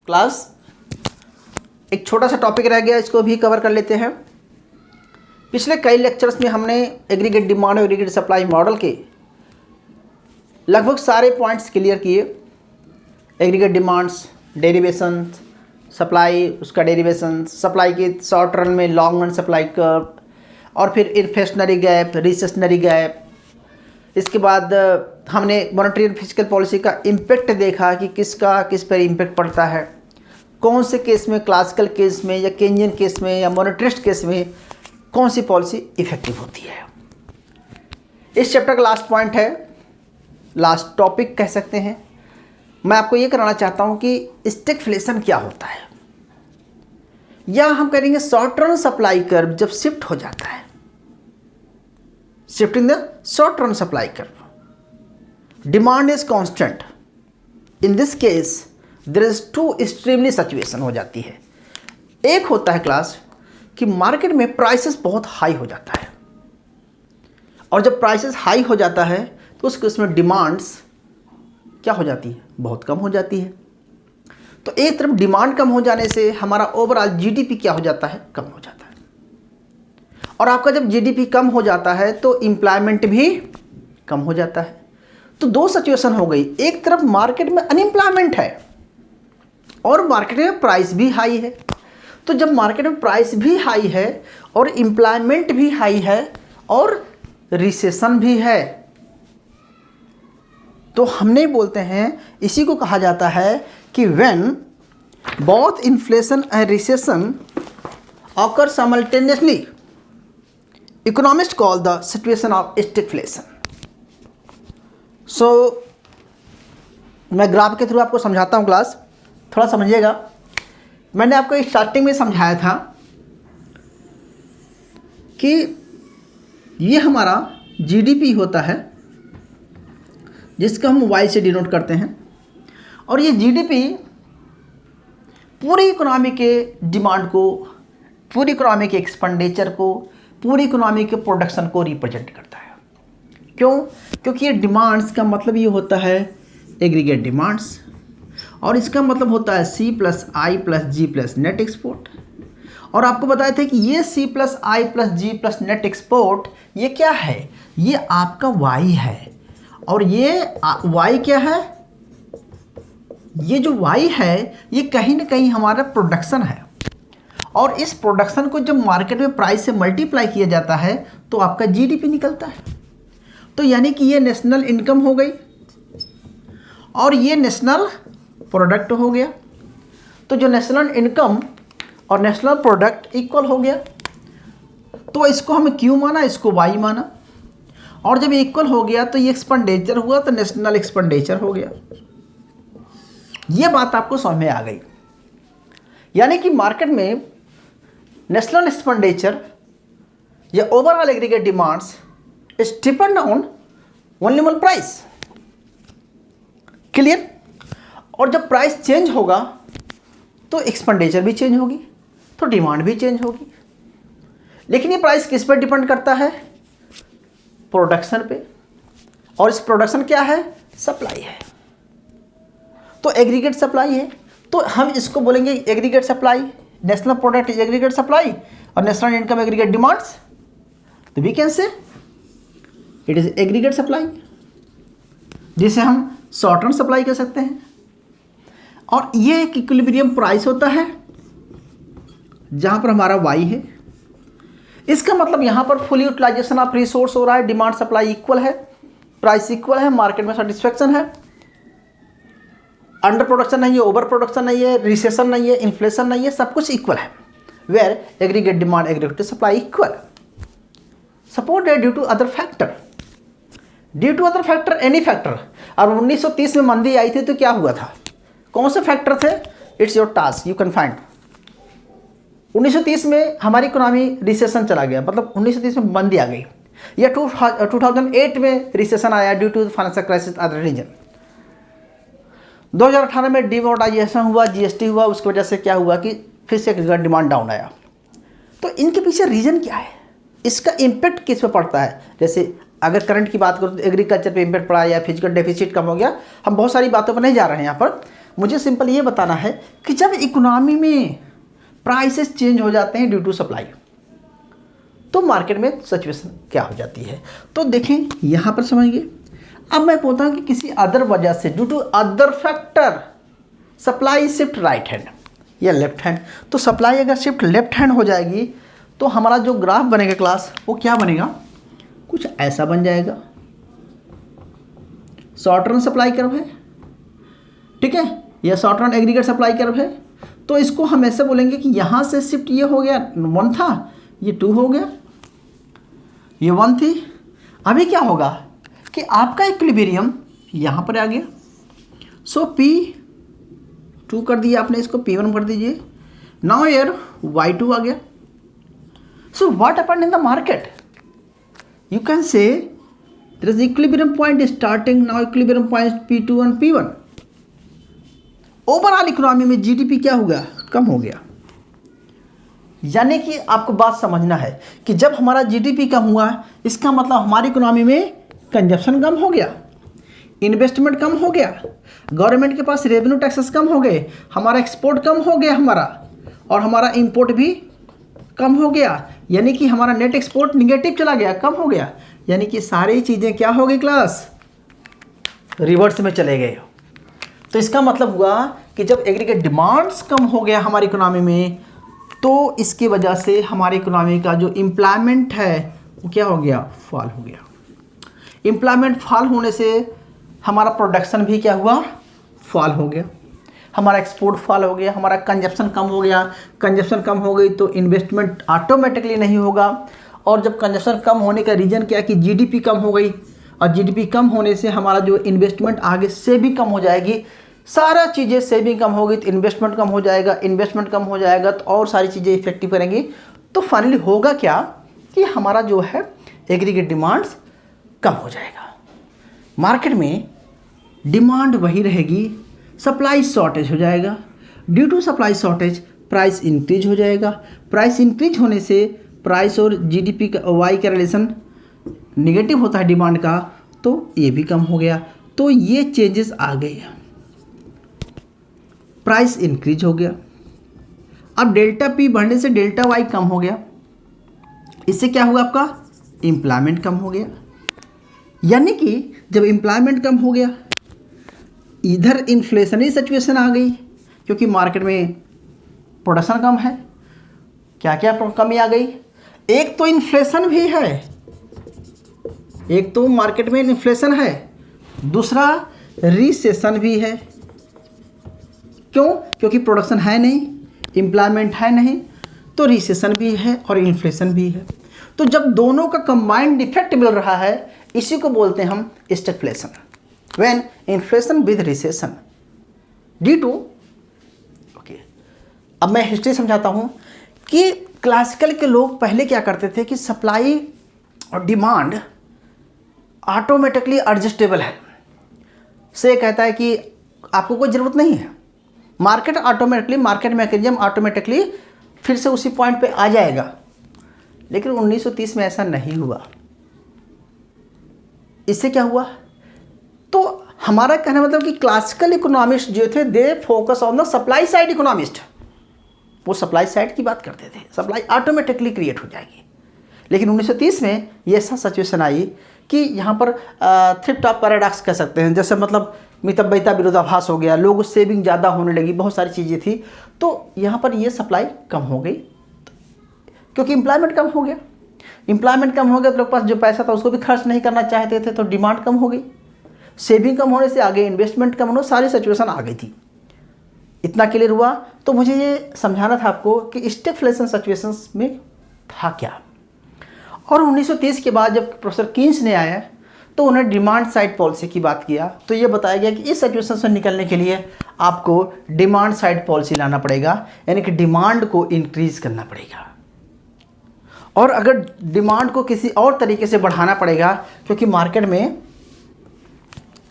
Class एक छोटा सा टॉपिक रह गया, इसको भी कवर कर लेते हैं। पिछले कई लेक्चर्स में हमने एग्रीगेट डिमांड और एग्रीगेट सप्लाई मॉडल के लगभग सारे पॉइंट्स क्लियर किए। एग्रीगेट डिमांड्स, डेरिवेशन, सप्लाई, उसका डेरिवेशन, सप्लाई के शॉर्ट रन में, लॉन्ग रन सप्लाई कर्व, और फिर इन्फ्लेशनरी गैप, रिसेशनरी गैप। इसके बाद हमने मॉनेटरी एंड फिजिकल पॉलिसी का इम्पेक्ट देखा कि किसका किस पर इम्पेक्ट पड़ता है, कौन से केस में, क्लासिकल केस में या केंजियन केस में या मॉनेटरिस्ट केस में कौन सी पॉलिसी इफेक्टिव होती है। इस चैप्टर का लास्ट पॉइंट है, लास्ट टॉपिक कह सकते हैं। मैं आपको ये कराना चाहता हूँ कि स्टैगफ्लेशन क्या होता है, या हम करेंगे शॉर्ट रन सप्लाई कर्व जब शिफ्ट हो जाता है, shift in the short run supply curve. Demand is constant, in this case there is two extremely situation हो जाती है। एक होता है क्लास कि मार्केट में प्राइसेस बहुत हाई हो जाता है, और जब प्राइसेस हाई हो जाता है तो उस केस में डिमांड्स क्या हो जाती है, बहुत कम हो जाती है। तो एक तरफ डिमांड कम हो जाने से हमारा ओवरऑल जीडीपी क्या हो जाता है, कम हो जाता है। और आपका जब जीडीपी कम हो जाता है तो एम्प्लॉयमेंट भी कम हो जाता है। तो दो सिचुएशन हो गई, एक तरफ मार्केट में अनएम्प्लॉयमेंट है और मार्केट में प्राइस भी हाई है। तो जब मार्केट में प्राइस भी हाई है और एम्प्लॉयमेंट भी हाई है और रिसेशन भी है, तो हमने बोलते हैं, इसी को कहा जाता है कि when both inflation and recession occur simultaneously, economists call the situation of stagflation. So मैं ग्राफ के थ्रू आपको समझाता हूँ क्लास, थोड़ा समझिएगा। मैंने आपको स्टार्टिंग में समझाया था कि ये हमारा जीडीपी होता है जिसको हम वाई से डिनोट करते हैं, और ये जीडीपी पूरी इकोनॉमी के डिमांड को, पूरी इकोनॉमी के एक्सपेंडिचर को, पूरी इकोनॉमी के प्रोडक्शन को रिप्रेजेंट करता है। क्यों? क्योंकि ये डिमांड्स का मतलब ये होता है एग्रीगेट डिमांड्स, और इसका मतलब होता है C प्लस आई प्लस जी प्लस नेट एक्सपोर्ट। और आपको बताए थे कि ये C प्लस आई प्लस जी प्लस नेट एक्सपोर्ट ये क्या है, ये आपका Y है, और ये Y क्या है, ये जो Y है ये कहीं ना कहीं हमारा प्रोडक्शन है, और इस प्रोडक्शन को जब मार्केट में प्राइस से मल्टीप्लाई किया जाता है तो आपका जीडीपी निकलता है। तो यानी कि ये नेशनल इनकम हो गई और ये नेशनल प्रोडक्ट हो गया। तो जो नेशनल इनकम और नेशनल प्रोडक्ट इक्वल हो गया, तो इसको हमें क्यू माना, इसको वाई माना, और जब इक्वल हो गया तो ये एक्सपेंडिचर हुआ तो नेशनल एक्सपेंडिचर हो गया। ये बात आपको समझ में आ गई। यानी कि मार्केट में नेशनल एक्सपेंडिचर या overall aggregate demands is depend on only one price. Clear? और जब प्राइस चेंज होगा तो एक्सपेंडिचर भी चेंज होगी, तो डिमांड भी चेंज होगी। लेकिन ये प्राइस किस पर डिपेंड करता है? प्रोडक्शन पे, और इस प्रोडक्शन क्या है? सप्लाई है। तो एग्रीगेट सप्लाई है, तो हम इसको बोलेंगे aggregate supply, national product is aggregate supply और नेशनल इनकम एग्रीगेट डिमांड्स। तो we can say it is aggregate supply, जिसे हम शॉर्ट रन सप्लाई कह सकते हैं। और ये एक इक्विलिब्रियम प्राइस होता है जहां पर हमारा वाई है। इसका मतलब यहां पर फुल यूटिलाइजेशन ऑफ रिसोर्स हो रहा है, डिमांड सप्लाई इक्वल है, प्राइस इक्वल है, मार्केट में सेटिस्फैक्शन है, अंडर प्रोडक्शन नहीं है, ओवर प्रोडक्शन नहीं है, रिसेशन नहीं है, इन्फ्लेशन नहीं है, सब कुछ इक्वल है। Where aggregate demand aggregate supply equal, supported due to other factor, due to other factor, any factor. और 1930 में मंदी आई थी तो क्या हुआ था, कौन से फैक्टर थे? It's your task, you can find. 1930 में हमारी इकोनॉमी रिसेशन चला गया, मतलब 1930 में मंदी आ गई, या 2008 में रिसेशन आया due to financial crisis other reason. 2018 में डिमोनेटाइजेशन हुआ, जीएसटी हुआ, उसकी वजह से क्या हुआ कि फिर से डिमांड डाउन आया। तो इनके पीछे रीज़न क्या है, इसका इम्पेक्ट किस पे पड़ता है? जैसे अगर करंट की बात करूँ तो एग्रीकल्चर पे इम्पेक्ट पड़ा या फिजिकल डेफिसिट कम हो गया, हम बहुत सारी बातों पर नहीं जा रहे हैं यहाँ पर, मुझे सिंपल ये बताना है कि जब इकोनॉमी में प्राइसेस चेंज हो जाते हैं ड्यू टू सप्लाई, तो मार्केट में सिचुएशन क्या हो जाती है। तो देखें यहाँ पर समझिए, अब मैं बोलता हूँ कि किसी अदर वजह से due to other factor supply shift right hand या लेफ्ट हैंड, तो सप्लाई अगर शिफ्ट लेफ्ट हैंड हो जाएगी तो हमारा जो ग्राफ बनेगा क्लास वो क्या बनेगा, कुछ ऐसा बन जाएगा। शॉर्ट रन सप्लाई कर्व है, ठीक है, या short run aggregate supply curve है, तो इसको हम ऐसे बोलेंगे कि यहाँ से शिफ्ट ये हो गया 1 था, ये 2 हो गया, ये 1 थी। अभी क्या होगा कि आपका इक्विलिब्रियम यहाँ पर आ गया, सो P2 कर दिया आपने, इसको P1 कर दीजिए। नाउ ईयर Y2 आ गया। So what happened in the market, you can say there is equilibrium point starting, now equilibrium point P2 and P1। Overall economy में जीडीपी क्या होगा, कम हो गया। यानी कि आपको बात समझना है कि जब हमारा जीडीपी कम हुआ इसका मतलब हमारी इकोनॉमी में कंजप्शन कम हो गया, इन्वेस्टमेंट कम हो गया, गवर्नमेंट के पास रेवेन्यू टैक्सेस कम हो गए, हमारा एक्सपोर्ट कम हो गया हमारा, और हमारा इंपोर्ट भी कम हो गया। यानी कि हमारा नेट एक्सपोर्ट निगेटिव चला गया, कम हो गया। यानी कि सारी चीज़ें क्या हो गई क्लास, रिवर्स में चले गए। तो इसका मतलब हुआ कि जब एग्रीगेट डिमांड्स कम हो गया हमारी इकोनॉमी में, तो इसकी वजह से हमारी इकोनॉमी का जो एम्प्लॉयमेंट है वो क्या हो गया, फॉल हो गया। एम्प्लॉयमेंट फॉल होने से हमारा प्रोडक्शन भी क्या हुआ, फॉल हो गया, हमारा एक्सपोर्ट फॉल हो गया, हमारा कंजप्शन कम हो गया। कंजप्शन कम हो गई तो इन्वेस्टमेंट ऑटोमेटिकली नहीं होगा, और जब कंजप्शन कम होने का रीज़न क्या है कि जीडीपी कम हो गई, और जीडीपी कम होने से हमारा जो इन्वेस्टमेंट आगे से भी कम हो जाएगी। सारा चीज़ें सेविंग कम होगी तो इन्वेस्टमेंट कम हो जाएगा, इन्वेस्टमेंट कम हो जाएगा तो और सारी चीज़ें इफेक्टिव करेंगी। तो फाइनली होगा क्या कि हमारा जो है एग्रीगेट डिमांड्स कम हो जाएगा, मार्केट में डिमांड वही रहेगी, सप्लाई शॉर्टेज हो जाएगा। Due to supply shortage price increase हो जाएगा। प्राइस इंक्रीज होने से प्राइस और जीडीपी का वाई का रिलेशन निगेटिव होता है डिमांड का, तो ये भी कम हो गया। तो ये चेंजेस आ गए, प्राइस इंक्रीज हो गया। अब डेल्टा पी बढ़ने से डेल्टा वाई कम हो गया, इससे क्या हुआ, आपका एम्प्लॉयमेंट कम हो गया। यानी कि जब एम्प्लॉयमेंट कम हो गया, इधर इन्फ्लेशनरी सिचुएशन आ गई, क्योंकि मार्केट में प्रोडक्शन कम है। क्या क्या कमी आ गई, एक तो इन्फ्लेशन भी है, एक तो मार्केट में इन्फ्लेशन है, दूसरा रिसेशन भी है। क्यों, क्योंकि प्रोडक्शन है नहीं, एम्प्लॉयमेंट है नहीं, तो रिसेशन भी है और इन्फ्लेशन भी है। तो जब दोनों का कंबाइंड इफेक्ट मिल रहा है, इसी को बोलते हैं हम stagflation, when inflation with recession due to. Okay, अब मैं हिस्ट्री समझाता हूँ कि क्लासिकल के लोग पहले क्या करते थे कि सप्लाई और डिमांड ऑटोमेटिकली एडजस्टेबल है, से कहता है कि आपको कोई ज़रूरत नहीं है, market automatically, market mechanism automatically फिर से उसी पॉइंट पे आ जाएगा। लेकिन 1930 में ऐसा नहीं हुआ। इससे क्या हुआ, तो हमारा कहना मतलब कि क्लासिकल इकोनॉमिस्ट जो थे they focus on the supply side economist, वो सप्लाई साइड की बात करते थे, सप्लाई ऑटोमेटिकली क्रिएट हो जाएगी। लेकिन 1930 में ये ऐसा सिचुएशन आई कि यहाँ पर थ्रिफ्ट ऑफ पैराडॉक्स कह सकते हैं, जैसे मतलब मितव्ययिता विरोधाभास हो गया, लोग सेविंग ज़्यादा होने लगी, बहुत सारी चीज़ें थी। तो यहाँ पर ये सप्लाई कम हो गई क्योंकि एम्प्लॉयमेंट कम हो गया। एम्प्लॉयमेंट कम हो गया तो लोग पास जो पैसा था उसको भी खर्च नहीं करना चाहते थे, तो डिमांड कम हो गई। सेविंग कम होने से आगे इन्वेस्टमेंट कम होने, सारी सिचुएशन आ गई थी। इतना क्लियर हुआ। तो मुझे ये समझाना था आपको कि स्टैगफ्लेशन सिचुएशंस में था क्या। और 1930 के बाद जब प्रोफेसर कीन्स ने आया तो उन्हें डिमांड साइड पॉलिसी की बात किया, तो ये बताया गया कि इस सिचुएशन से निकलने के लिए आपको डिमांड साइड पॉलिसी लाना पड़ेगा, यानी कि डिमांड को इंक्रीज करना पड़ेगा। और अगर डिमांड को किसी और तरीके से बढ़ाना पड़ेगा, क्योंकि मार्केट में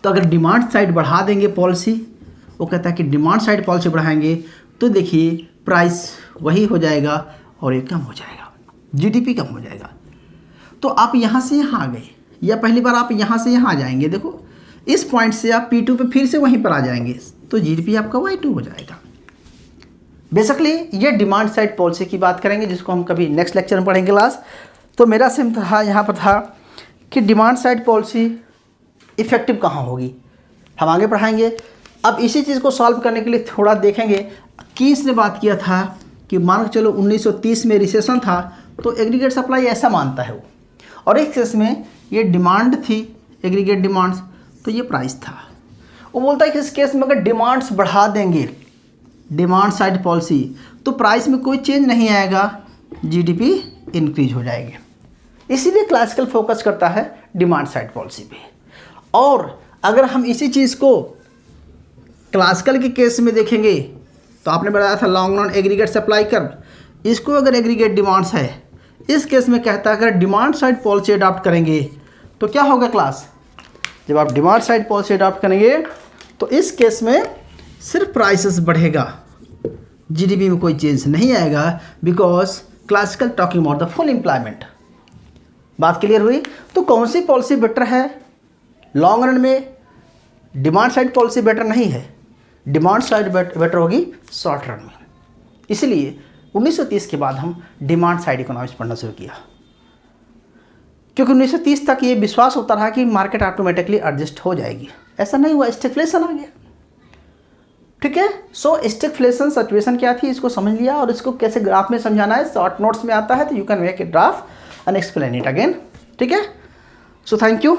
तो अगर डिमांड साइड बढ़ा देंगे पॉलिसी, वो कहता है कि डिमांड साइड पॉलिसी बढ़ाएंगे तो देखिए प्राइस वही हो जाएगा और ये कम हो जाएगा, जीडीपी कम हो जाएगा। तो आप यहाँ से यहाँ आ गए, या पहली बार आप यहाँ से यहाँ आ जाएंगे। देखो इस पॉइंट से आप P2 पे फिर से वहीं पर आ जाएंगे, तो जीडीपी आपका Y2 हो जाएगा। बेसिकली ये डिमांड साइड पॉलिसी की बात करेंगे, जिसको हम कभी नेक्स्ट लेक्चर में पढ़ेंगे क्लास। तो मेरा सिम था यहाँ पर था कि डिमांड साइड पॉलिसी इफ़ेक्टिव कहाँ होगी, हम आगे पढ़ाएंगे। अब इसी चीज़ को सॉल्व करने के लिए थोड़ा देखेंगे कि इसने बात किया था कि मान के चलो 1930 में रिसेशन था, तो एग्रीगेट सप्लाई ऐसा मानता है वो, और एक केस में ये डिमांड थी एग्रीगेट डिमांड्स, तो ये प्राइस था। वो बोलता है कि इस केस में अगर डिमांड्स बढ़ा देंगे डिमांड साइड पॉलिसी, तो प्राइस में कोई चेंज नहीं आएगा, जीडीपी इंक्रीज हो जाएगी। इसीलिए क्लासिकल फोकस करता है डिमांड साइड पॉलिसी पे। और अगर हम इसी चीज़ को क्लासिकल के केस में देखेंगे, तो आपने बताया था long run aggregate supply curve, इसको अगर एग्रीगेट डिमांड्स है, इस केस में कहता है अगर डिमांड साइड पॉलिसी अडॉप्ट करेंगे तो क्या होगा क्लास, जब आप डिमांड साइड पॉलिसी अडॉप्ट करेंगे तो इस केस में सिर्फ प्राइसेस बढ़ेगा, जीडीपी में कोई चेंज नहीं आएगा, because classical talking about the full employment. बात क्लियर हुई? तो कौन सी पॉलिसी बेटर है लॉन्ग रन में? डिमांड साइड पॉलिसी बेटर नहीं है, डिमांड साइड बेटर होगी शॉर्ट रन में। इसलिए 1930 के बाद हम डिमांड साइड इकोनॉमिक्स पढ़ना शुरू किया, क्योंकि 1930 तक ये विश्वास होता रहा कि मार्केट ऑटोमेटिकली एडजस्ट हो जाएगी। ऐसा नहीं हुआ, स्टैग्फ्लेशन आ गया। ठीक है, सो स्टैग्फ्लेशन सिचुएशन क्या थी इसको समझ लिया, और इसको कैसे ग्राफ में समझाना है शॉर्ट नोट्स में आता है, तो you can make a draft and explain it again. ठीक है, सो थैंक यू।